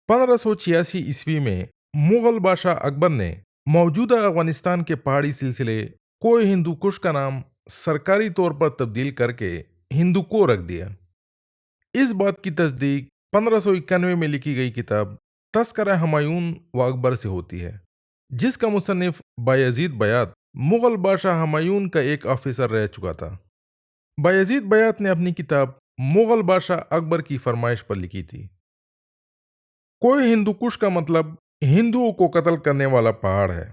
1586 में मुगल बादशाह अकबर ने मौजूदा अफगानिस्तान के पहाड़ी सिलसिले कोह हिंदू कुश का नाम सरकारी तौर पर तब्दील करके हिंदू को रख दिया। इस बात की तस्दीक 1591 में लिखी गई किताब तस्करा हमायून व अकबर से होती है, जिसका मुसन्निफ बायजीद बयात मुगल बादशाह हमायून का एक ऑफिसर रह चुका था। बायजीद बयात ने अपनी किताब मुगल बादशाह अकबर की फरमाइश पर लिखी थी। कोई हिंदू कुश का मतलब हिंदुओं को कत्ल करने वाला पहाड़ है।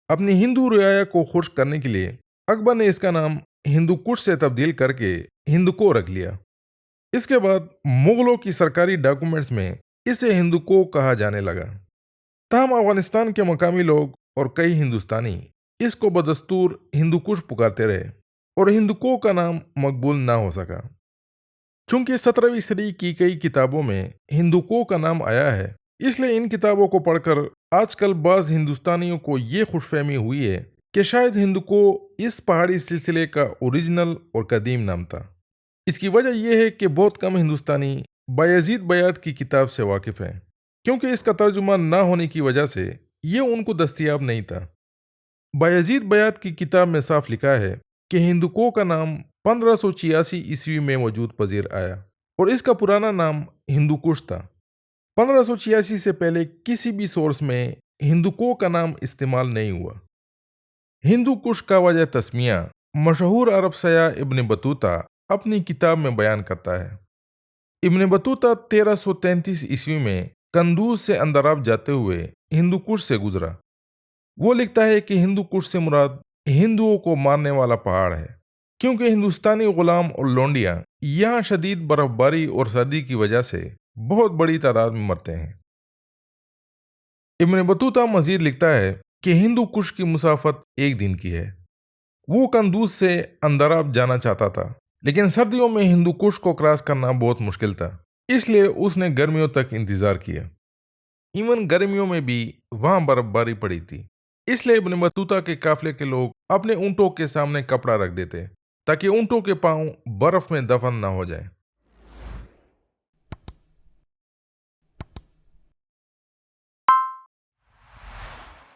अपनी हिंदू रियाया को खुश करने के लिए अकबर ने इसका नाम हिंदू कुश से तब्दील करके हिंदू को रख लिया। इसके बाद मुगलों की सरकारी डॉक्यूमेंट्स में इसे हिंदू को कहा जाने लगा। तहम अफगानिस्तान के मकामी लोग और कई हिंदुस्तानी इसको बदस्तूर हिंदू कुश पुकारते रहे और हिंदू को का नाम मकबूल ना हो सका। चूंकि 17वीं सदी की कई किताबों में हिंदू को का नाम आया है, इसलिए इन किताबों को पढ़कर आजकल बाज हिंदुस्तानियों को ये खुशफहमी हुई है कि शायद हिंदू को इस पहाड़ी सिलसिले का ओरिजिनल और कदीम नाम था। इसकी वजह यह है कि बहुत कम हिंदुस्तानी बायजीद बयात की किताब से वाकिफ हैं, क्योंकि इसका तर्जुमा ना होने की वजह से ये उनको दस्तयाब नहीं था। बायजीद बयात की किताब में साफ लिखा है कि हिंदुको का नाम 1586 ईस्वी में वजूद पजीर आया और इसका पुराना नाम हिंदू कुश था। 1586 से पहले किसी भी सोर्स में हिंदुको का नाम इस्तेमाल नहीं हुआ। हिंदू कुश का वजह तस्मिया मशहूर अरब सयाह इब्न बतूता अपनी किताब में बयान करता है। इब्न बतूता 1333 ईस्वी में कंदूज से अंदराब जाते हुए हिंदू कुश से गुजरा। वो लिखता है कि हिंदू कुश से मुराद हिंदुओं को मारने वाला पहाड़ है, क्योंकि हिंदुस्तानी गुलाम और लोंडियां यहाँ शदीद बर्फबारी और सर्दी की वजह से बहुत बड़ी तादाद में मरते हैं। इब्न बतूता मजीद लिखता है कि हिंदू कुश की मुसाफत एक दिन की है। वो कंदूज से अंदराब जाना चाहता था, लेकिन सर्दियों में हिंदू कुश को क्रॉस करना बहुत मुश्किल था, इसलिए उसने गर्मियों तक इंतजार किया। इवन गर्मियों में भी वहां बर्फबारी पड़ी थी, इसलिए इब्न बतूता के काफिले के लोग अपने ऊंटों के सामने कपड़ा रख देते ताकि ऊंटों के पांव बर्फ में दफन ना हो जाए।